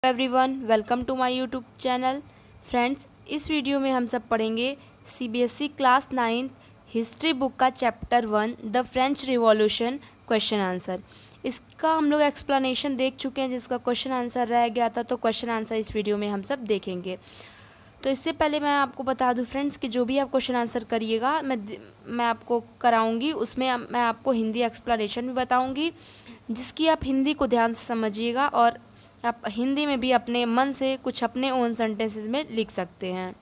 Everyone, welcome to my YouTube channel. Friends, इस video में हम सब पढ़ेंगे CBSE class 9th history book का chapter 1 the French revolution question answer. इसका हम लोग एक्सप्लेनेशन देख चुके हैं, जिसका क्वेश्चन आंसर रह गया था, तो क्वेश्चन आंसर इस वीडियो में हम सब देखेंगे। तो इससे पहले मैं आपको बता दूं फ्रेंड्स कि जो भी आप क्वेश्चन आंसर करिएगा मैं आपको कराऊंगी, उसमें मैं आपको हिंदी एक्सप्लेनेशन भी बताऊंगी, जिसकी आप हिंदी को ध्यान से समझिएगा और आप हिंदी में भी अपने मन से कुछ अपने ओन सेंटेंसेस में लिख सकते हैं।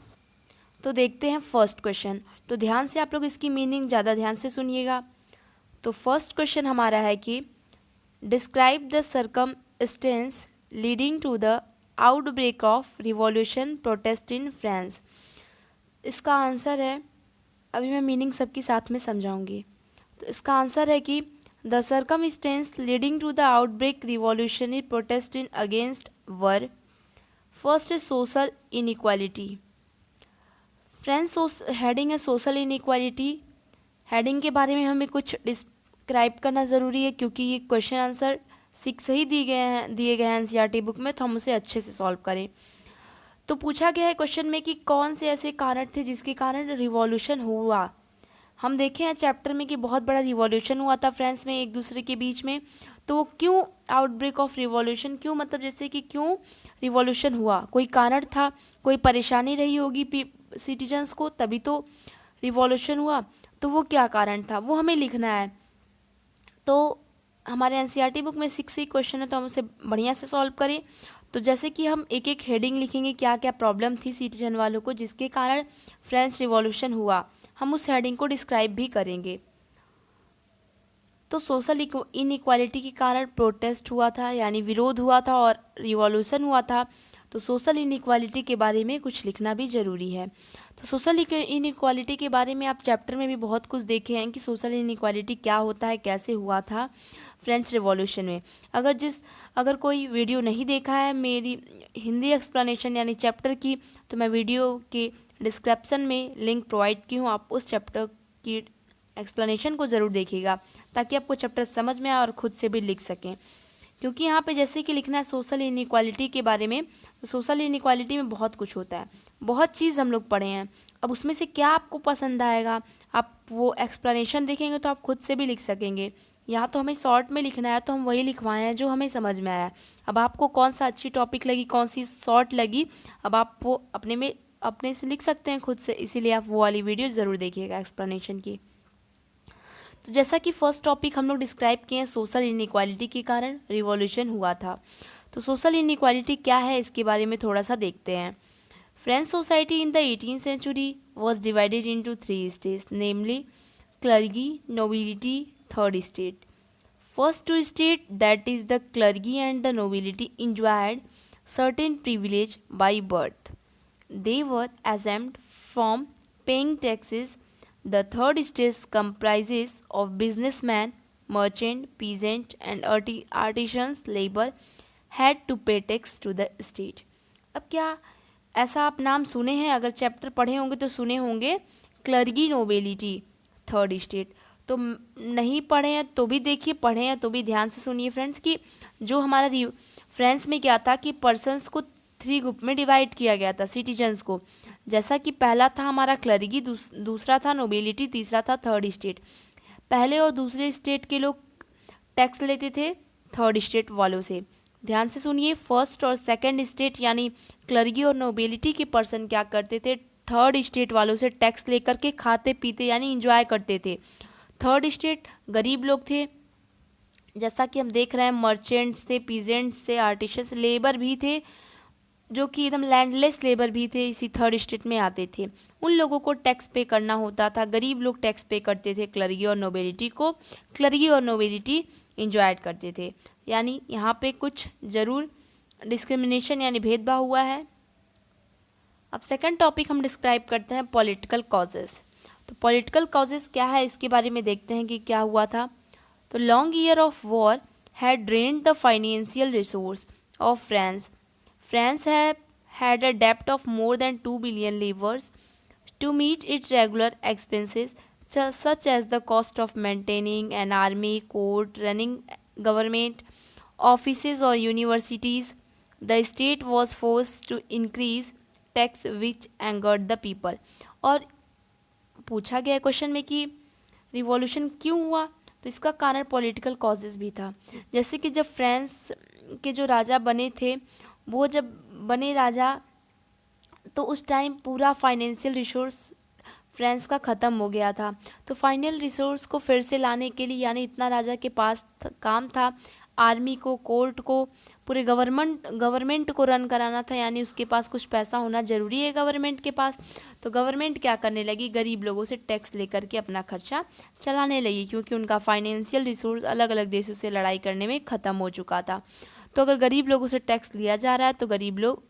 तो देखते हैं फर्स्ट क्वेश्चन। तो ध्यान से आप लोग इसकी मीनिंग ज़्यादा ध्यान से सुनिएगा। तो फर्स्ट क्वेश्चन हमारा है कि describe the circumstances leading to the outbreak of revolution protest in France. इसका आंसर है, अभी मैं मीनिंग सबकी साथ में समझाऊंगी। तो इसका आंसर है कि the circumstance leading to the outbreak revolutionary protest in against were first social inequality. Friends, heading है सोशल इनइक्वालिटी। हेडिंग के बारे में हमें कुछ डिस्क्राइब करना ज़रूरी है, क्योंकि ये क्वेश्चन आंसर सिक्स ही दिए गए हैं एनसीईआरटी बुक में, तो हम उसे अच्छे से सॉल्व करें। तो पूछा गया है क्वेश्चन में कि कौन से ऐसे कारण थे जिसके कारण रिवॉल्यूशन हुआ। हम देखे हैं चैप्टर में कि बहुत बड़ा रिवॉल्यूशन हुआ था फ्रांस में एक दूसरे के बीच में। तो वो क्यों आउटब्रेक ऑफ रिवॉल्यूशन, क्यों मतलब जैसे कि क्यों रिवॉल्यूशन हुआ, कोई कारण था, कोई परेशानी रही होगी सिटीजन्स को, तभी तो रिवॉल्यूशन हुआ। तो वो क्या कारण था वो हमें लिखना है। तो हमारे एनसीईआरटी बुक में 6 ही क्वेश्चन है, तो हम उसे बढ़िया से सॉल्व करें। तो जैसे कि हम एक एक हेडिंग लिखेंगे, क्या क्या प्रॉब्लम थी सिटीजन वालों को जिसके कारण फ्रेंच रिवॉल्यूशन हुआ, हम उस हेडिंग को डिस्क्राइब भी करेंगे। तो सोशल इनइक्वालिटी के कारण प्रोटेस्ट हुआ था, यानी विरोध हुआ था, और रिवॉल्यूशन हुआ था। तो सोशल इनइक्वालिटी के बारे में कुछ लिखना भी ज़रूरी है। तो सोशल इनइक्वालिटी के बारे में आप चैप्टर में भी बहुत कुछ देखे हैं कि सोशल इनइक्वालिटी क्या होता है, कैसे हुआ था फ्रेंच रिवॉल्यूशन में। अगर कोई वीडियो नहीं देखा है मेरी हिंदी एक्सप्लेनेशन यानी चैप्टर की, तो मैं वीडियो के डिस्क्रिप्शन में लिंक प्रोवाइड की हूँ, आप उस चैप्टर की एक्सप्लेनेशन को ज़रूर देखिएगा, ताकि आपको चैप्टर समझ में आए और खुद से भी लिख सकें। क्योंकि यहाँ पे जैसे कि लिखना है सोशल इनइक्वालिटी के बारे में, तो सोशल इनइक्वालिटी में बहुत कुछ होता है, बहुत चीज़ हम लोग पढ़े हैं। अब उसमें से क्या आपको पसंद आएगा, आप वो एक्सप्लेनेशन देखेंगे तो आप खुद से भी लिख सकेंगे। यहाँ तो हमें शॉर्ट में लिखना है, तो हम वही लिखवाए हैं जो हमें समझ में आया। अब आपको कौन सा अच्छी टॉपिक लगी, कौन सी शॉर्ट लगी, अब आप वो अपने से लिख सकते हैं खुद से, इसीलिए आप वो वाली वीडियो ज़रूर देखिएगा एक्सप्लेनेशन की। तो जैसा कि फर्स्ट टॉपिक हम लोग डिस्क्राइब किए हैं, सोशल इनइक्वालिटी के कारण रिवॉल्यूशन हुआ था। तो सोशल इनइक्वालिटी क्या है, इसके बारे में थोड़ा सा देखते हैं। French society in the 18th century was divided into 3 states, namely clergy, nobility, third state. First two state, that is the clergy and the nobility, enjoyed certain privilege by birth. They were exempt from paying taxes. The third stage comprises of businessmen, merchant, peasant and artisans labor had to pay tax to the state. अब क्या ऐसा आप नाम सुने हैं, अगर chapter पढ़े होंगे तो सुने होंगे क्लर्गी नोबेलिटी थर्ड स्टेट। तो नहीं पढ़े हैं तो भी देखिए, पढ़े हैं तो भी ध्यान से सुनिए फ्रेंड्स, कि जो हमारा फ्रांस में क्या था कि पर्सन्स को 3 ग्रुप में डिवाइड किया गया था, सिटीजन्स को। जैसा कि पहला था हमारा क्लर्गी, दूसरा था नोबेलिटी, तीसरा था थर्ड स्टेट। पहले और दूसरे स्टेट के लोग टैक्स लेते थे थर्ड स्टेट वालों से। ध्यान से सुनिए, फर्स्ट और सेकंड स्टेट यानी क्लर्गी और नोबेलिटी के पर्सन क्या करते थे, थर्ड स्टेट वालों से टैक्स लेकर के खाते पीते यानी इंजॉय करते थे। थर्ड स्टेट गरीब लोग थे, जैसा कि हम देख रहे हैं, मर्चेंट्स थे, पीजेंट्स थे, आर्टिशंस, लेबर भी थे, जो कि एकदम लैंडलेस लेबर भी थे, इसी थर्ड स्टेट में आते थे। उन लोगों को टैक्स पे करना होता था, गरीब लोग टैक्स पे करते थे क्लर्गी और नोबेलिटी को, क्लर्गी और नोबेलिटी इंजॉय करते थे। यानी यहाँ पे कुछ ज़रूर डिस्क्रिमिनेशन यानी भेदभाव हुआ है। अब सेकंड टॉपिक हम डिस्क्राइब करते हैं पॉलिटिकल कॉजेस। तो पॉलिटिकल कॉजेस क्या है, इसके बारे में देखते हैं कि क्या हुआ था। तो long year of war had drained the financial resource of France. France had a debt of more than 2 billion livres. To meet its regular expenses, such as the cost of maintaining an army, court, running government offices or universities, the state was force to increase tax which angered the people. और पूछा गया question में कि revolution क्यों हुआ, तो इसका कारण पॉलिटिकल कॉजेज भी था। जैसे कि जब फ्रांस के जो राजा बने थे, वो जब बने राजा तो उस टाइम पूरा फाइनेंशियल रिसोर्स फ्रांस का ख़त्म हो गया था। तो फाइनल रिसोर्स को फिर से लाने के लिए, यानी इतना राजा के पास काम था, आर्मी को, कोर्ट को, पूरे गवर्नमेंट को रन कराना था, यानी उसके पास कुछ पैसा होना ज़रूरी है गवर्नमेंट के पास। तो गवर्नमेंट क्या करने लगी, गरीब लोगों से टैक्स लेकर के अपना खर्चा चलाने लगी, क्योंकि उनका फाइनेंशियल रिसोर्स अलग अलग देशों से लड़ाई करने में ख़त्म हो चुका था। तो अगर गरीब लोगों से टैक्स लिया जा रहा है तो गरीब लोग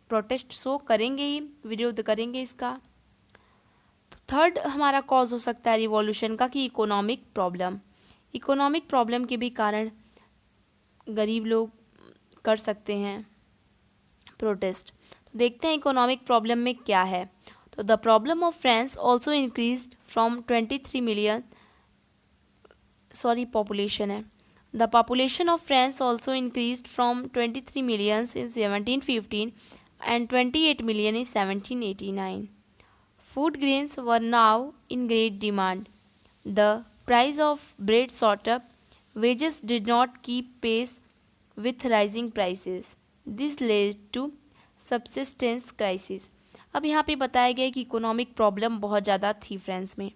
प्रोटेस्ट शो करेंगे ही, विरोध करेंगे इसका। तो थर्ड हमारा कॉज हो सकता है रिवॉल्यूशन का कि इकोनॉमिक प्रॉब्लम। इकोनॉमिक प्रॉब्लम के भी कारण गरीब लोग कर सकते हैं प्रोटेस्ट। तो देखते हैं इकोनॉमिक प्रॉब्लम में क्या है। तो the problem of France also increased from 23 million, sorry population है, the population of France also increased from 23 millions in 1715 and 28 million in 1789. Food grains were now in great demand. The price of bread shot up. Wages did not keep pace with rising prices. This led to subsistence crisis. अब यहाँ पे बताया गया कि economic problem बहुत ज़्यादा थी France में।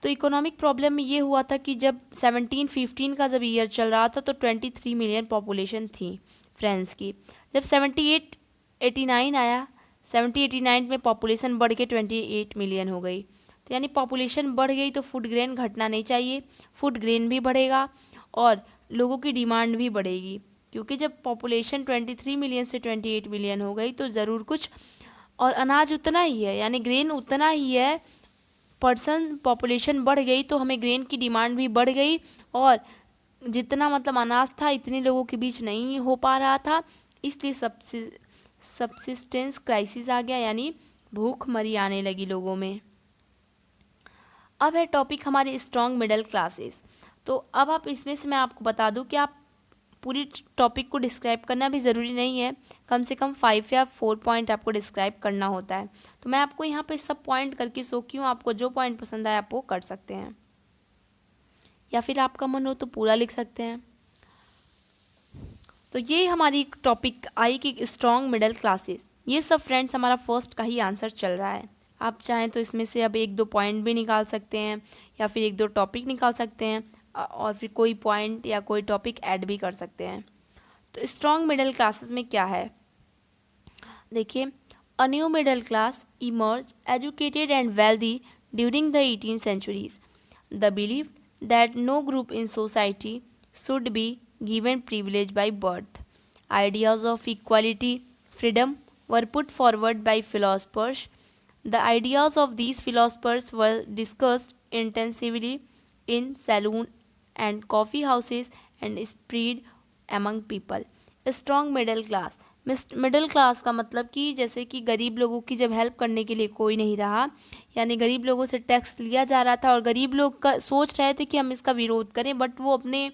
तो इकोनॉमिक प्रॉब्लम में ये हुआ था कि जब 1715 का जब ईयर चल रहा था तो 23 मिलियन पॉपुलेशन थी फ्रांस की। जब 1789 आया, 1789 में पॉपुलेशन बढ़ के 28 मिलियन हो गई। तो यानी पॉपुलेशन बढ़ गई तो फूड ग्रेन घटना नहीं चाहिए, फूड ग्रेन भी बढ़ेगा और लोगों की डिमांड भी बढ़ेगी, क्योंकि जब पॉपुलेशन 23 मिलियन से 28 मिलियन हो गई तो ज़रूर कुछ, और अनाज उतना ही है, यानी ग्रेन उतना ही है, पर्सन पॉपुलेशन बढ़ गई तो हमें ग्रेन की डिमांड भी बढ़ गई, और जितना मतलब अनाज था इतने लोगों के बीच नहीं हो पा रहा था, इसलिए सबसिस्टेंस क्राइसिस आ गया, यानी भूखमरी आने लगी लोगों में। अब है टॉपिक हमारे स्ट्रॉन्ग मिडिल क्लासेस। तो अब आप इसमें से मैं आपको बता दूं कि आप पूरी टॉपिक को डिस्क्राइब करना भी ज़रूरी नहीं है, कम से कम 5 या 4 पॉइंट आपको डिस्क्राइब करना होता है। तो मैं आपको यहाँ पे सब पॉइंट करके सो क्यों, आपको जो पॉइंट पसंद आए आप वो कर सकते हैं, या फिर आपका मन हो तो पूरा लिख सकते हैं। तो ये हमारी टॉपिक आई कि स्ट्रॉन्ग मिडिल क्लासेस। ये सब फ्रेंड्स हमारा फर्स्ट का ही आंसर चल रहा है। आप चाहें तो इसमें से अब 1-2 पॉइंट भी निकाल सकते हैं, या फिर 1-2 टॉपिक निकाल सकते हैं, और फिर कोई पॉइंट या कोई टॉपिक ऐड भी कर सकते हैं। तो स्ट्रॉन्ग मिडिल क्लासेस में क्या है, देखिए, a new middle class emerge educated and wealthy during the 18th centuries. The belief that no group in society should be given privilege by birth. Ideas of equality, freedom were put forward by philosophers. The ideas of these philosophers were discussed intensively in saloon and coffee houses and spread among people. Strong middle class. Middle class का मतलब कि जैसे कि गरीब लोगों की जब help करने के लिए कोई नहीं रहा, यानी गरीब लोगों से टैक्स लिया जा रहा था और गरीब लोग का सोच रहे थे कि हम इसका विरोध करें, बट वो अपने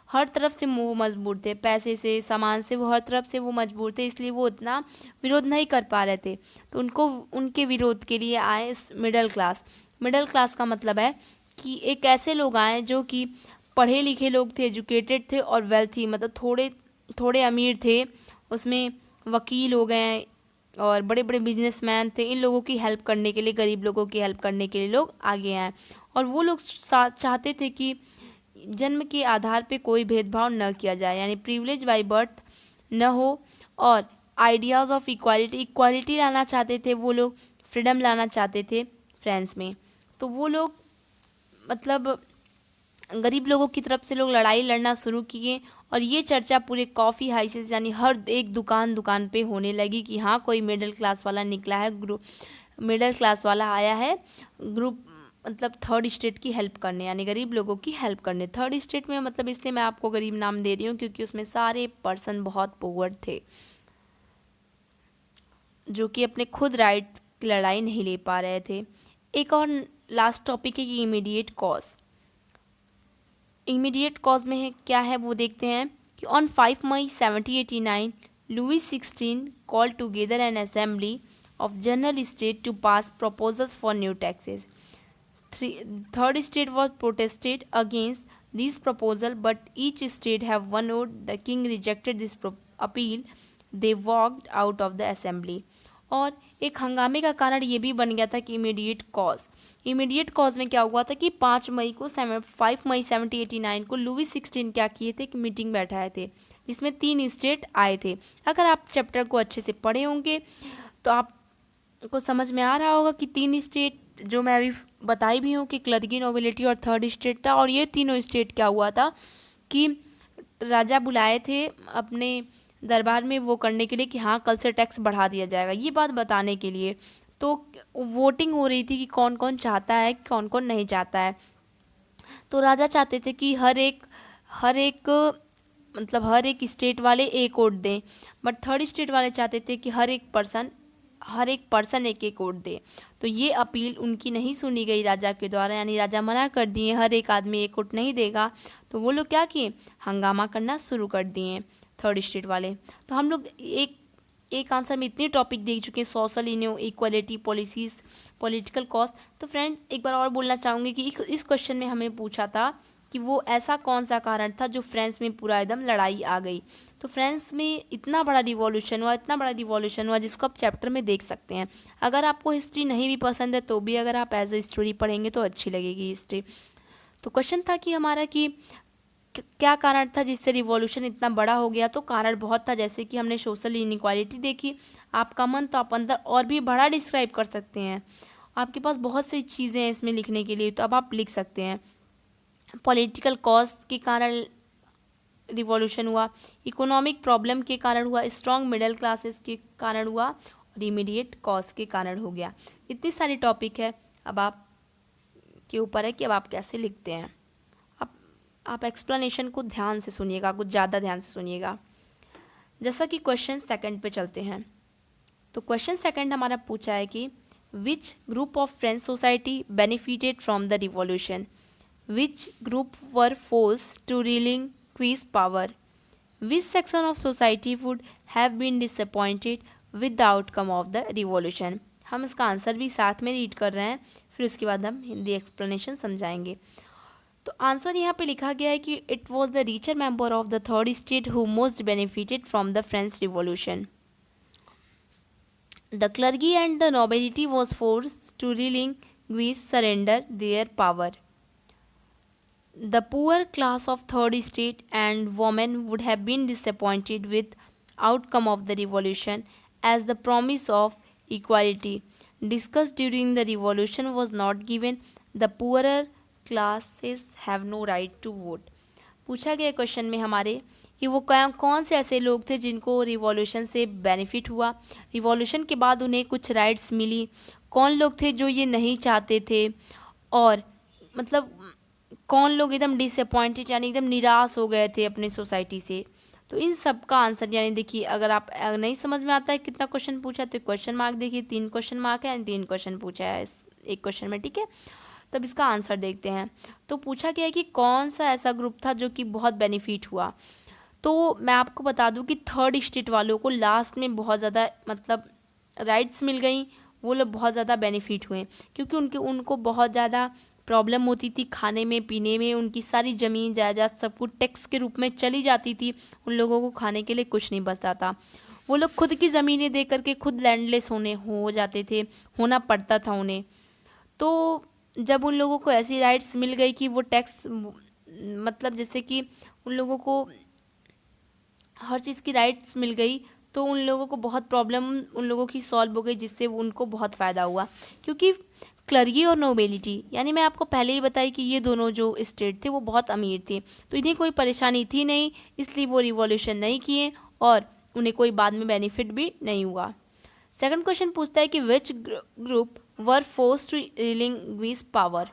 हर तरफ से वो मजबूर थे, पैसे से, सामान से, वो हर तरफ से वो मजबूर थे, इसलिए वो इतना विरोध नहीं कर पा रहे थे। तो उनको उनके विरोध के लिए आए मिडिल क्लास। मिडिल क्लास का मतलब है कि एक ऐसे लोग आए जो कि पढ़े लिखे लोग थे, एजुकेटेड थे और वेल्थी, मतलब थोड़े थोड़े अमीर थे, उसमें वकील हो गए और बड़े बड़े बिजनेसमैन थे, इन लोगों की हेल्प करने के लिए, गरीब लोगों की हेल्प करने के लिए लोग आगे आए। और वो लोग चाहते थे कि जन्म के आधार पे कोई भेदभाव न किया जाए, यानी प्रिविलेज बाय बर्थ न हो, और आइडियाज़ ऑफ इक्वालिटी लाना चाहते थे वो लोग, फ्रीडम लाना चाहते थे फ्रांस में। तो वो लोग मतलब गरीब लोगों की तरफ से लोग लड़ाई लड़ना शुरू किए, और ये चर्चा पूरे कॉफ़ी हाउसेस यानी हर एक दुकान पे होने लगी कि हाँ कोई मिडिल क्लास वाला निकला है, ग्रुप मिडिल क्लास वाला आया है, ग्रुप मतलब थर्ड स्टेट की हेल्प करने, यानी गरीब लोगों की हेल्प करने। थर्ड स्टेट में मतलब इसलिए मैं आपको गरीब नाम दे रही हूँ क्योंकि उसमें सारे पर्सन बहुत पुअर थे, जो कि अपने खुद राइट की लड़ाई नहीं ले पा रहे थे। एक और लास्ट टॉपिक है कि इमीडिएट कॉज। इमीडिएट कॉज में है क्या है वो देखते हैं कि on 5 May 1789 Louis XVI called together an assembly of general state to pass proposals for new taxes. Third state was protested against these proposal, but each state have one vote. The king rejected this appeal. They walked out of the assembly. और एक हंगामे का कारण ये भी बन गया था कि इमीडिएट कॉज में क्या हुआ था कि 5 मई 1789 को लुई 16 क्या किए थे कि मीटिंग बैठाए थे जिसमें 3 स्टेट आए थे। अगर आप चैप्टर को अच्छे से पढ़े होंगे तो आपको समझ में आ रहा होगा कि 3 स्टेट जो मैं अभी बताई भी हूँ कि क्लर्गी, नोबिलिटी और थर्ड स्टेट था। और ये तीनों स्टेट क्या हुआ था कि राजा बुलाए थे अपने दरबार में वो करने के लिए कि हाँ कल से टैक्स बढ़ा दिया जाएगा, ये बात बताने के लिए। तो वोटिंग हो रही थी कि कौन कौन चाहता है, कौन कौन नहीं चाहता है। तो राजा चाहते थे कि हर एक स्टेट वाले एक वोट दें, बट थर्ड स्टेट वाले चाहते थे कि हर एक पर्सन एक एक वोट दे। तो ये अपील उनकी नहीं सुनी गई राजा के द्वारा, यानी राजा मना कर दिए हर एक आदमी एक वोट नहीं देगा। तो वो लोग क्या किए, हंगामा करना शुरू कर दिए थर्ड स्टेट वाले। तो हम लोग एक आंसर में इतने टॉपिक देख चुके हैं, social equality, policies, political cost. तो फ्रेंड्स एक बार और बोलना चाहूँगी कि इस क्वेश्चन में हमें पूछा था कि वो ऐसा कौन सा कारण था जो फ्रांस में पूरा एकदम लड़ाई आ गई। तो फ्रांस में इतना बड़ा रिवॉल्यूशन हुआ जिसको आप चैप्टर में देख सकते हैं। अगर आपको हिस्ट्री नहीं भी पसंद है तो भी अगर आप एज ए स्टोरी पढ़ेंगे तो अच्छी लगेगी हिस्ट्री। तो क्वेश्चन था कि हमारा कि क्या कारण था जिससे रिवॉल्यूशन इतना बड़ा हो गया। तो कारण बहुत था, जैसे कि हमने सोशल इनइक्वालिटी देखी। आपका मन तो आप अंदर और भी बड़ा डिस्क्राइब कर सकते हैं, आपके पास बहुत सी चीज़ें हैं इसमें लिखने के लिए, तो अब आप लिख सकते हैं। पॉलिटिकल कॉज के कारण रिवॉल्यूशन हुआ, इकोनॉमिक प्रॉब्लम के कारण हुआ, स्ट्रॉन्ग मिडिल क्लासेस के कारण हुआ और इमीडिएट कॉज के कारण हो गया। इतनी सारी टॉपिक है, अब आप के ऊपर है कि अब आप कैसे लिखते हैं। आप एक्सप्लेनेशन को ध्यान से सुनिएगा, कुछ ज़्यादा ध्यान से सुनिएगा। जैसा कि क्वेश्चन सेकंड पे चलते हैं। तो क्वेश्चन सेकंड हमारा पूछा है कि which group of French society benefited from the revolution, which group were forced to relinquish power, which section of society would have been disappointed with the outcome of the revolution। हम इसका answer भी साथ में read कर रहे हैं, फिर उसके बाद हम हिंदी एक्सप्लेनेशन समझाएंगे। तो आंसर यहाँ पे लिखा गया है कि it was the richer member of the third state who most benefited from the French revolution. The clergy and the nobility was forced to relinquish surrender their power। The poor class of third state and women would have been disappointed with outcome of the revolution, as the promise of equality discussed during the revolution was not given. The poorer classes have no right to vote। पूछा गया question में हमारे कि वो कौन से ऐसे लोग थे जिनको रिवॉल्यूशन से बेनिफिट हुआ, रिवॉल्यूशन के बाद उन्हें कुछ राइट्स मिली, कौन लोग थे जो ये नहीं चाहते थे, और मतलब कौन लोग एकदम डिसअपॉइंटेड यानी एकदम निराश हो गए थे अपनी सोसाइटी से। तो इन सब का आंसर यानी देखिए, अगर आप नहीं समझ में आता है कितना क्वेश्चन पूछा है तो क्वेश्चन मार्क देखिए, 3 क्वेश्चन मार्क है यानी 3 क्वेश्चन पूछा है इस एक क्वेश्चन में, ठीक है। तब इसका आंसर देखते हैं। तो पूछा गया है कि कौन सा ऐसा ग्रुप था जो कि बहुत बेनिफिट हुआ। तो मैं आपको बता दूं कि थर्ड स्टेट वालों को लास्ट में बहुत ज़्यादा मतलब राइट्स मिल गई, वो लोग बहुत ज़्यादा बेनिफिट हुए क्योंकि उनको बहुत ज़्यादा प्रॉब्लम होती थी खाने में पीने में, उनकी सारी ज़मीन जायदाद सब कुछ टैक्स के रूप में चली जाती थी, उन लोगों को खाने के लिए कुछ नहीं बचता था। वो लोग खुद की ज़मीनें दे करके खुद लैंडलेस हो जाते थे, होना पड़ता था उन्हें। तो जब उन लोगों को ऐसी राइट्स मिल गई कि वो टैक्स मतलब जैसे कि उन लोगों को हर चीज़ की राइट्स मिल गई, तो उन लोगों को बहुत प्रॉब्लम उन लोगों की सॉल्व हो गई, जिससे उनको बहुत फ़ायदा हुआ। क्योंकि क्लर्गी और नोबिलिटी यानी मैं आपको पहले ही बताई कि ये दोनों जो स्टेट थे वो बहुत अमीर थे, तो इन्हें कोई परेशानी थी नहीं, इसलिए वो रिवॉल्यूशन नहीं किए और उन्हें कोई बाद में बेनिफिट भी नहीं हुआ। सेकंड क्वेश्चन पूछता है कि which group were forced to relinquish power,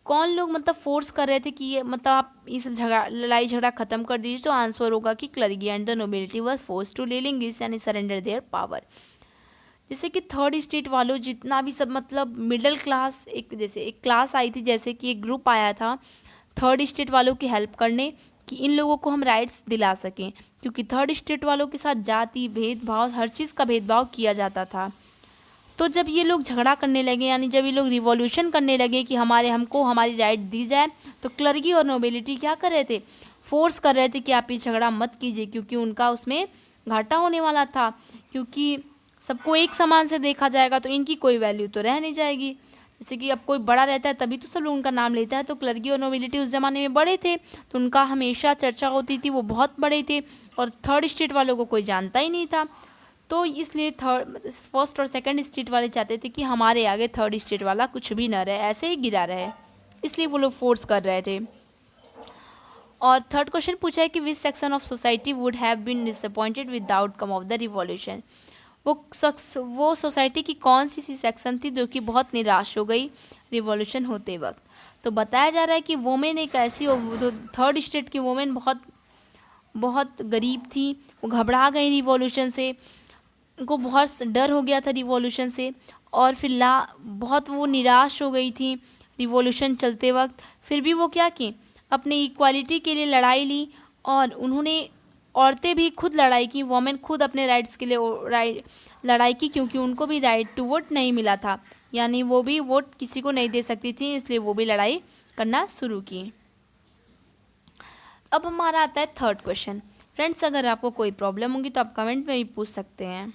कौन लोग मतलब फोर्स कर रहे थे कि ये मतलब आप ये सब लड़ाई झगड़ा खत्म कर दीजिए। तो आंसर होगा कि clergy and the nobility were forced to relinquish यानी सरेंडर देयर पावर। जैसे कि थर्ड स्टेट वालों जितना भी सब मतलब मिडिल क्लास जैसे एक क्लास आई थी, जैसे कि एक ग्रुप आया था थर्ड स्टेट वालों की हेल्प करने कि इन लोगों को हम राइट्स दिला सकें, क्योंकि थर्ड स्टेट वालों के साथ जाति भेदभाव हर चीज़ का भेदभाव किया जाता था। तो जब ये लोग झगड़ा करने लगे, यानी जब ये लोग रिवॉल्यूशन करने लगे कि हमको हमारी राइट दी जाए, तो क्लर्गी और नोबिलिटी क्या कर रहे थे, फोर्स कर रहे थे कि आप ये झगड़ा मत कीजिए, क्योंकि उनका उसमें घाटा होने वाला था। क्योंकि सबको एक समान से देखा जाएगा तो इनकी कोई वैल्यू तो रह नहीं जाएगी। जैसे कि अब कोई बड़ा रहता है तभी तो सब लोग उनका नाम लेता है, तो क्लर्गी और नोबिलिटी उस ज़माने में बड़े थे, तो उनका हमेशा चर्चा होती थी, वो बहुत बड़े थे, और थर्ड स्टेट वालों को कोई जानता ही नहीं था। तो इसलिए फर्स्ट और सेकंड स्टेट वाले चाहते थे कि हमारे आगे थर्ड स्टेट वाला कुछ भी ना रहे, ऐसे ही गिरा रहे, इसलिए वो लोग फोर्स कर रहे थे। और थर्ड क्वेश्चन पूछा है कि which section of society would have been disappointed with the outcome of the revolution. वो सोसाइटी की कौन सी सेक्शन थी जो कि बहुत निराश हो गई रिवॉल्यूशन होते वक्त। तो बताया जा रहा है कि वोमेन एक ऐसी, थर्ड स्टेट की वोमेन बहुत बहुत गरीब थी, वो घबरा गई रिवॉल्यूशन से, उनको बहुत डर हो गया था रिवॉल्यूशन से, और फिर बहुत वो निराश हो गई थी रिवॉल्यूशन चलते वक्त। फिर भी वो क्या की, अपने इक्वालिटी के लिए लड़ाई ली, और उन्होंने औरतें भी खुद लड़ाई की, वोमेन खुद अपने राइट्स के लिए लड़ाई की, क्योंकि उनको भी राइट टू वोट नहीं मिला था, यानी वो भी वोट किसी को नहीं दे सकती थी, इसलिए वो भी लड़ाई करना शुरू की। अब हमारा आता है थर्ड क्वेश्चन। फ्रेंड्स, अगर आपको कोई प्रॉब्लम होगी तो आप कमेंट में भी पूछ सकते हैं।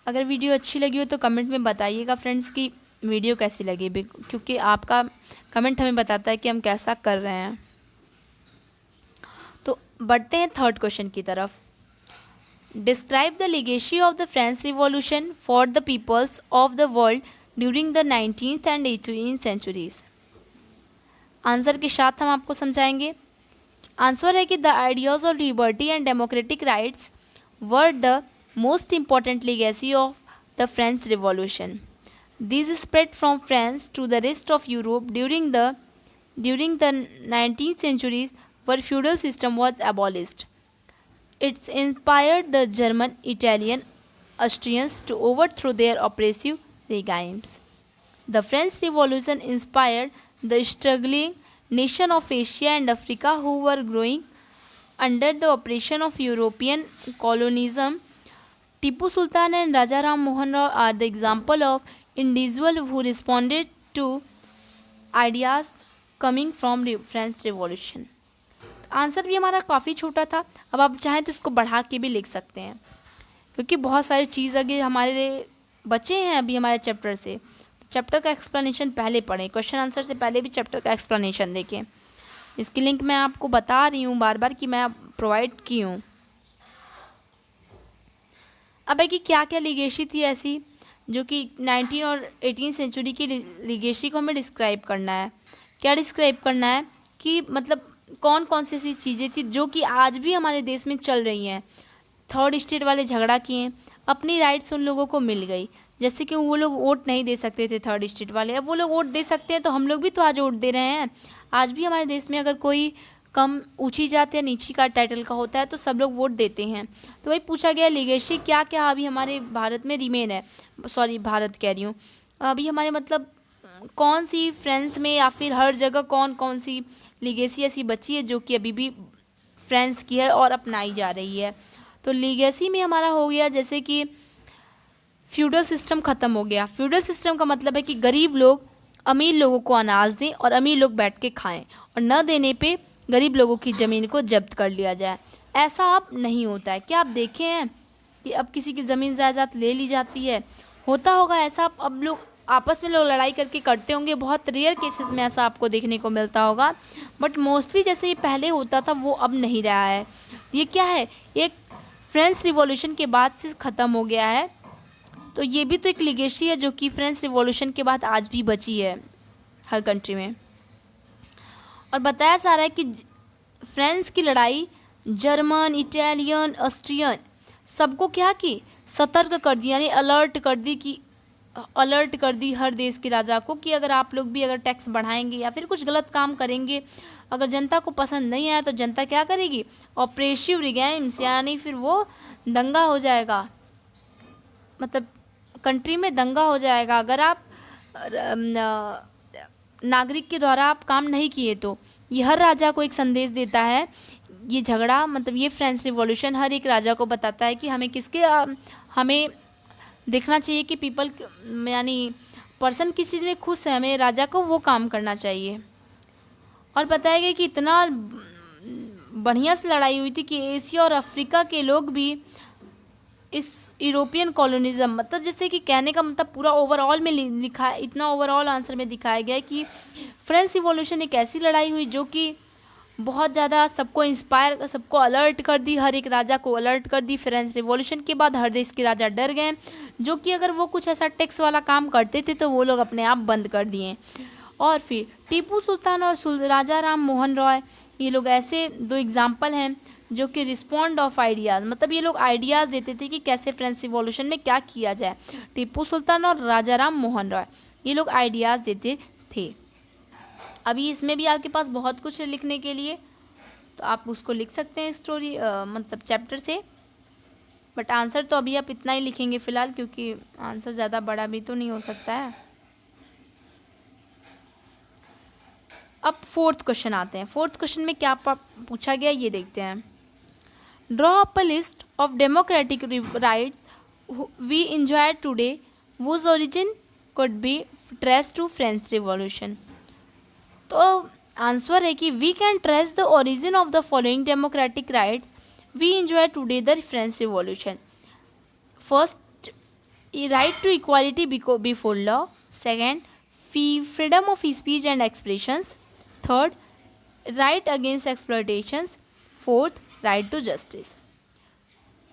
अगर वीडियो अच्छी लगी हो तो कमेंट में बताइएगा फ्रेंड्स कि वीडियो कैसी लगी, क्योंकि आपका कमेंट हमें बताता है कि हम कैसा कर रहे हैं। तो बढ़ते हैं थर्ड क्वेश्चन की तरफ। Describe the legacy of the French revolution for the peoples of the world during the 19th and 18th centuries. Answer के साथ हम आपको समझाएंगे। आंसर है कि the ideas of liberty and democratic rights were the most important legacy of the French Revolution. These spread from France to the rest of Europe during the 19th centuries, where feudal system was abolished. It inspired the German, Italian, Austrians to overthrow their oppressive regimes. The French Revolution inspired the struggling nation of Asia and Africa who were growing under the oppression of European colonialism. Tipu Sultan and Raja Ram Mohan Rao are the example of individuals who responded to ideas coming from French Revolution. Answer भी हमारा काफ़ी छोटा था, अब आप चाहें तो इसको बढ़ा के भी लिख सकते हैं, क्योंकि बहुत सारी चीज़ अगर हमारे बचे हैं अभी हमारे चैप्टर से। चैप्टर का एक्सप्लेनेशन पहले पढ़ें, क्वेश्चन आंसर से पहले भी चैप्टर का एक्सप्लेनेशन देखें। इसकी लिंक मैं आपको बता रही हूँ बार बार कि मैं प्रोवाइड की हूँ। अब है कि क्या क्या लीगेसी थी ऐसी जो कि 19 और 18 सेंचुरी की लीगेसी को हमें डिस्क्राइब करना है। क्या डिस्क्राइब करना है कि मतलब कौन कौन सी ऐसी चीज़ें थी जो कि आज भी हमारे देश में चल रही हैं। थर्ड स्टेट वाले झगड़ा किए, अपनी राइट्स उन लोगों को मिल गई, जैसे कि वो लोग वोट नहीं दे सकते थे थर्ड स्टेट वाले, अब वो लोग वोट दे सकते हैं, तो हम लोग भी तो आज वोट दे रहे हैं। आज भी हमारे देश में अगर कोई कम ऊंची जात या नीची का टाइटल का होता है तो सब लोग वोट देते हैं। तो वही पूछा गया लीगेसी क्या क्या अभी हमारे भारत में रिमेन है, भारत कह रही हूँ, अभी हमारे मतलब कौन सी फ्रांस में या फिर हर जगह कौन कौन सी लीगेसी ऐसी बची है जो कि अभी भी फ्रांस की है और अपनाई जा रही है। तो लीगेसी में हमारा हो गया जैसे कि फ्यूडल सिस्टम ख़त्म हो गया। फ्यूडल सिस्टम का मतलब है कि गरीब लोग अमीर लोगों को अनाज दें और अमीर लोग बैठ के खाएं, और न देने पे गरीब लोगों की ज़मीन को जब्त कर लिया जाए। ऐसा अब नहीं होता है। क्या आप देखे हैं कि अब किसी की ज़मीन जायदाद ले ली जाती है? होता होगा ऐसा, अब लोग आपस में लोग लड़ाई करके करते होंगे, बहुत रेयर केसेस में ऐसा आपको देखने को मिलता होगा, बट मोस्टली जैसे ये पहले होता था वो अब नहीं रहा है। ये क्या है, एक फ्रेंच रिवॉल्यूशन के बाद से ख़त्म हो गया है। तो ये भी तो एक लीगेसी है जो कि फ्रेंच रिवॉल्यूशन के बाद आज भी बची है हर कंट्री में। और बताया जा रहा है कि फ्रांस की लड़ाई जर्मन, इटालियन, ऑस्ट्रियन सबको क्या की, सतर्क कर दी, यानी अलर्ट कर दी हर देश के राजा को कि अगर आप लोग भी अगर टैक्स बढ़ाएंगे या फिर कुछ गलत काम करेंगे, अगर जनता को पसंद नहीं आया तो जनता क्या करेगी, ऑपरेसिव रिगेम्स, यानी फिर वो दंगा हो जाएगा, मतलब कंट्री में दंगा हो जाएगा अगर आप नागरिक के द्वारा आप काम नहीं किए तो ये हर राजा को एक संदेश देता है। ये झगड़ा मतलब ये फ्रेंच रिवॉल्यूशन हर एक राजा को बताता है कि हमें हमें देखना चाहिए कि पीपल यानी पर्सन किस चीज़ में खुश है, हमें राजा को वो काम करना चाहिए। और बताया गया कि इतना बढ़िया से लड़ाई हुई थी कि एशिया और अफ्रीका के लोग भी इस यूरोपियन कॉलोनिज्म मतलब जैसे कि कहने का मतलब पूरा ओवरऑल में लिखा है, इतना ओवरऑल आंसर में दिखाया गया है कि फ्रेंच रिवॉल्यूशन एक ऐसी लड़ाई हुई जो कि बहुत ज़्यादा सबको इंस्पायर, सबको अलर्ट कर दी, हर एक राजा को अलर्ट कर दी। फ्रेंच रिवॉल्यूशन के बाद हर देश के राजा डर गए, जो कि अगर वो कुछ ऐसा टैक्स वाला काम करते थे तो वो लोग अपने आप बंद कर दिए। और फिर टीपू सुल्तान और राजा राम मोहन रॉय, ये लोग ऐसे दो एग्जाम्पल हैं जो कि रिस्पॉन्ड ऑफ आइडियाज़ मतलब ये लोग आइडियाज़ देते थे कि कैसे फ्रेंच रिवॉल्यूशन में क्या किया जाए। टीपू सुल्तान और राजा राम मोहन रॉय ये लोग आइडियाज़ देते थे। अभी इसमें भी आपके पास बहुत कुछ है लिखने के लिए, तो आप उसको लिख सकते हैं स्टोरी मतलब चैप्टर से, बट आंसर तो अभी आप इतना ही लिखेंगे फ़िलहाल, क्योंकि आंसर ज़्यादा बड़ा भी तो नहीं हो सकता है। अब फोर्थ क्वेश्चन आते हैं। फोर्थ क्वेश्चन में क्या पूछा गया ये देखते हैं। Draw up a list of democratic rights we enjoy today whose origin could be traced to French revolution. तो आंसर है कि we can trace the origin of the following democratic rights we enjoy today the French revolution. First, right to equality before law. Second, freedom of speech and expressions. Third, right against exploitations. Fourth, right to justice.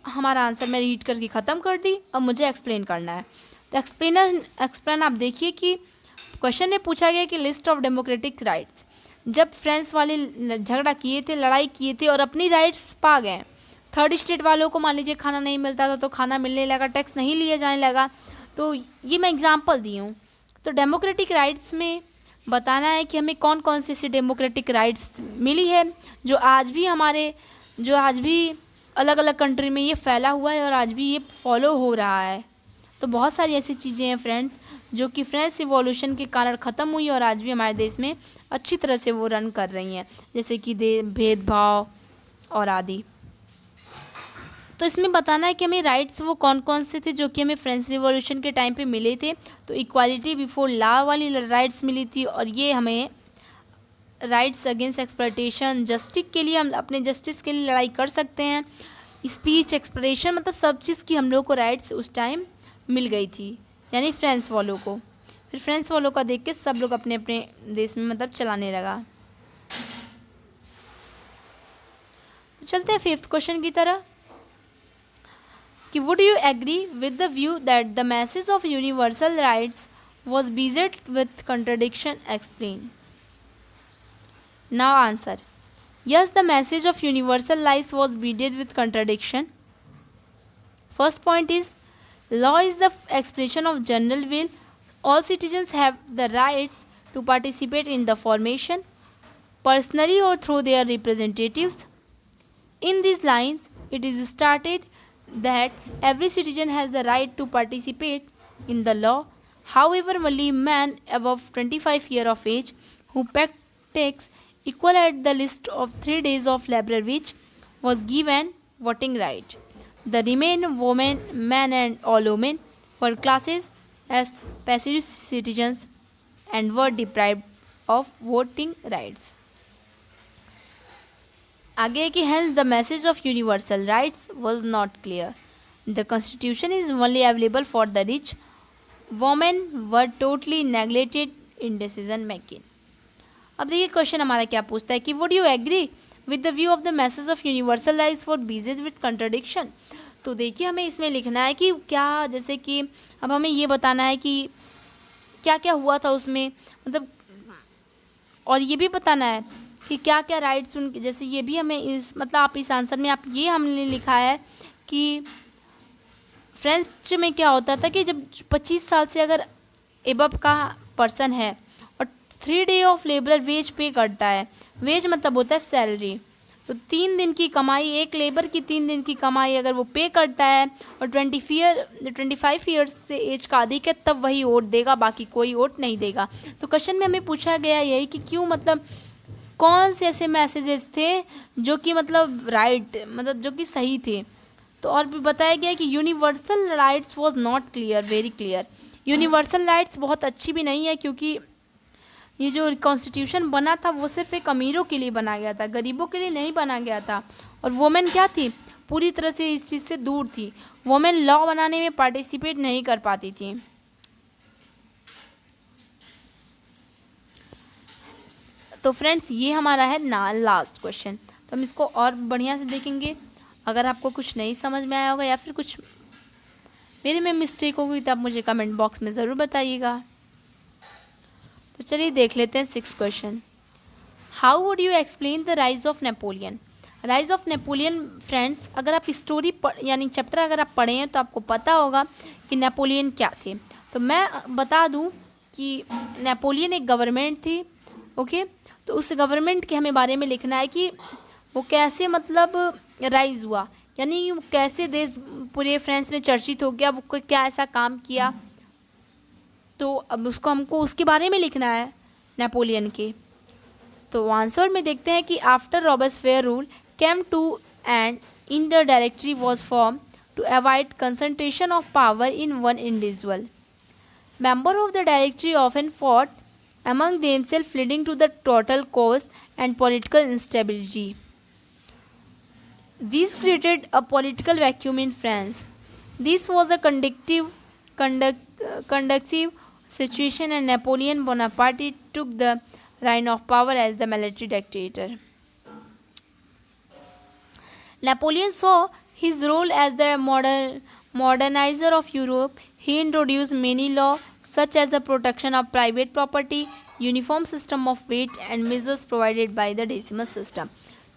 हमारा answer मैं read करके ख़त्म कर दी, अब मुझे explain करना है। तो एक्सप्लेन आप देखिए कि क्वेश्चन में पूछा गया कि लिस्ट ऑफ डेमोक्रेटिक राइट्स, जब फ्रेंच वाले झगड़ा किए थे, लड़ाई किए थे और अपनी राइट्स पा गए, थर्ड स्टेट वालों को मान लीजिए खाना नहीं मिलता था तो खाना मिलने लगा, टैक्स नहीं लिया जाने लगा, तो ये मैं एग्जांपल दी हूँ। तो डेमोक्रेटिक राइट्स में बताना है कि हमें कौन कौन सी ऐसी डेमोक्रेटिक राइट्स मिली है जो आज भी अलग अलग कंट्री में ये फैला हुआ है और आज भी ये फॉलो हो रहा है। तो बहुत सारी ऐसी चीज़ें हैं फ्रेंड्स जो कि फ्रेंच रिवॉल्यूशन के कारण ख़त्म हुई और आज भी हमारे देश में अच्छी तरह से वो रन कर रही हैं, जैसे कि भेदभाव और आदि। तो इसमें बताना है कि हमें राइट्स वो कौन कौन से थे जो कि हमें फ्रेंच रिवॉल्यूशन के टाइम पे मिले थे। तो इक्वालिटी बिफोर लॉ वाली राइट्स मिली थी, और ये हमें राइट्स अगेंस्ट एक्सप्लॉयटेशन, जस्टिस के लिए हम अपने जस्टिस के लिए लड़ाई कर सकते हैं। स्पीच, एक्सप्रेशन मतलब सब चीज़ की हम लोग को राइट्स उस टाइम मिल गई थी, यानी फ्रेंच वालों को। फिर फ्रेंच वालों का देख के सब लोग अपने अपने देश में मतलब चलाने लगा। तो चलते हैं फिफ्थ क्वेश्चन की तरह कि would you agree with the view that the message of universal rights was beset with contradiction, explain. Now answer, yes, the message of universal rights was beaded with contradiction. First point is, law is the expression of general will. All citizens have the rights to participate in the formation, personally or through their representatives. In these lines, it is stated that every citizen has the right to participate in the law. However, only man above 25 years of age who paid tax equal at the list of 3 days of labor which was given voting right. The remaining women, men and all women were classes as passive citizens and were deprived of voting rights. आगे कि hence the message of universal rights was not clear. The constitution is only available for the rich. Women were totally neglected in decision making. अब देखिए question हमारा क्या पूछता है कि would you agree with the view of the message of universal rights for beset with contradiction. तो देखिए हमें इसमें लिखना है कि क्या, जैसे कि अब हमें ये बताना है कि क्या क्या हुआ था उसमें, मतलब और ये भी बताना है कि क्या क्या राइट्स उनके, जैसे ये भी हमें इस मतलब आप इस आंसर में आप ये हमने लिखा है कि फ्रेंच में क्या होता था कि जब 25 साल से अगर एबव का पर्सन है और 3 डे ऑफ लेबर वेज पे करता है, वेज मतलब होता है सैलरी, तो 3 दिन की कमाई, एक लेबर की 3 दिन की कमाई अगर वो पे करता है और 25 ईयर्स से एज का अधिक है तब वही वोट देगा, बाकी कोई वोट नहीं देगा। तो क्वेश्चन में हमें पूछा गया यही कि क्यों, मतलब कौन से ऐसे मैसेजेस थे जो कि मतलब राइट, मतलब जो कि सही थे। तो और भी बताया गया कि universal rights was not clear, very clear. Universal rights बहुत अच्छी भी नहीं है, क्योंकि ये जो कॉन्स्टिट्यूशन बना था वो सिर्फ एक अमीरों के लिए बना गया था, गरीबों के लिए नहीं बना गया था। और वुमेन क्या थी, पूरी तरह से इस चीज़ से दूर थी। वुमेन लॉ बनाने में पार्टिसिपेट नहीं कर पाती थी। तो फ्रेंड्स ये हमारा है ना लास्ट क्वेश्चन, तो हम इसको और बढ़िया से देखेंगे। अगर आपको कुछ नहीं समझ में आया होगा या फिर कुछ मेरे में मिस्टेक होगी तो आप मुझे कमेंट बॉक्स में ज़रूर बताइएगा। तो चलिए देख लेते हैं 6 question. How would you explain the rise of Napoleon. Rise of Napoleon friends, अगर आप स्टोरी यानी चैप्टर अगर आप पढ़े हैं तो आपको पता होगा कि नेपोलियन क्या थे। तो मैं बता दूं कि नेपोलियन एक गवर्नमेंट थी, ओके। तो उस गवर्नमेंट के हमें बारे में लिखना है कि वो कैसे मतलब राइज हुआ, यानी कैसे देश पूरे फ्रांस में चर्चित हो गया, वो क्या ऐसा काम किया। तो अब उसको हमको उसके बारे में लिखना है नेपोलियन के। तो आंसर में देखते हैं कि after Robespierre rule came to end in the directory was form to avoid concentration of power in one individual. Member of the directory often fought among themselves, leading to the total chaos and political instability. This created a political vacuum in France. This was a conducive situation, and Napoleon Bonaparte took the reign of power as the military dictator. Napoleon saw his role as the modernizer of Europe. He introduced many laws such as the protection of private property, uniform system of weight and measures provided by the decimal system.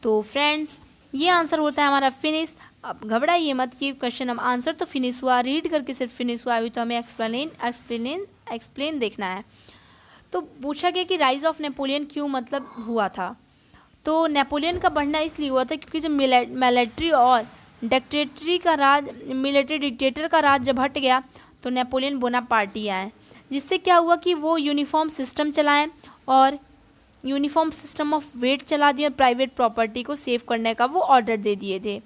तो friends ये answer होता है हमारा finish. अब घबराइए मत कि question हम आंसर तो फिनिश हुआ, रीड करके सिर्फ फिनिश हुआ, अभी तो हमें एक्सप्लेन देखना है। तो पूछा गया कि राइज ऑफ नेपोलियन क्यों मतलब हुआ था। तो नेपोलियन का बढ़ना इसलिए हुआ था क्योंकि जब मिलिट्री और मिलिट्री डिक्टेटर का राज जब हट गया तो नेपोलियन बोनापार्टी आए, जिससे क्या हुआ कि वो यूनिफॉर्म सिस्टम चलाएं और यूनिफॉर्म सिस्टम ऑफ वेट चला दिया और प्राइवेट प्रॉपर्टी को सेव करने का वो ऑर्डर दे दिए थे।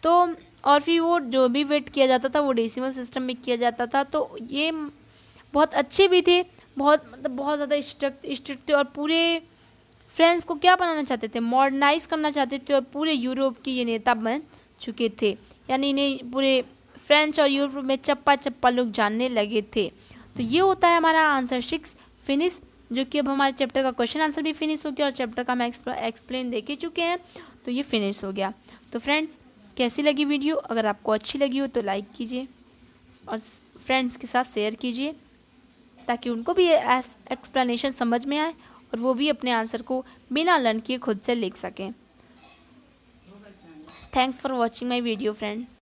तो और फिर वो जो भी वेट किया जाता था वो डेसिमल सिस्टम में किया जाता था। तो ये बहुत अच्छे भी थे, बहुत ज़्यादा स्ट्रिक्ट थे और पूरे फ्रांस को क्या बनाना चाहते थे, मॉडर्नाइज करना चाहते थे और पूरे यूरोप के ये नेता बन चुके थे, यानी इन्हें पूरे फ्रेंच और यूरोप में चप्पा चप्पा लोग जानने लगे थे। तो ये होता है हमारा आंसर 6 फिनिश, जो कि अब हमारे चैप्टर का क्वेश्चन आंसर भी फिनिश हो गया और चैप्टर का हम एक्सप्लेन देख ही चुके हैं, तो ये फिनिश हो गया। तो फ्रेंड्स कैसी लगी वीडियो, अगर आपको अच्छी लगी हो तो लाइक कीजिए और फ्रेंड्स के साथ शेयर कीजिए ताकि उनको भी एक्सप्लेनेशन समझ में आए और वो भी अपने आंसर को बिना लर्न किए खुद से लिख सकें। Thanks for watching my video friend.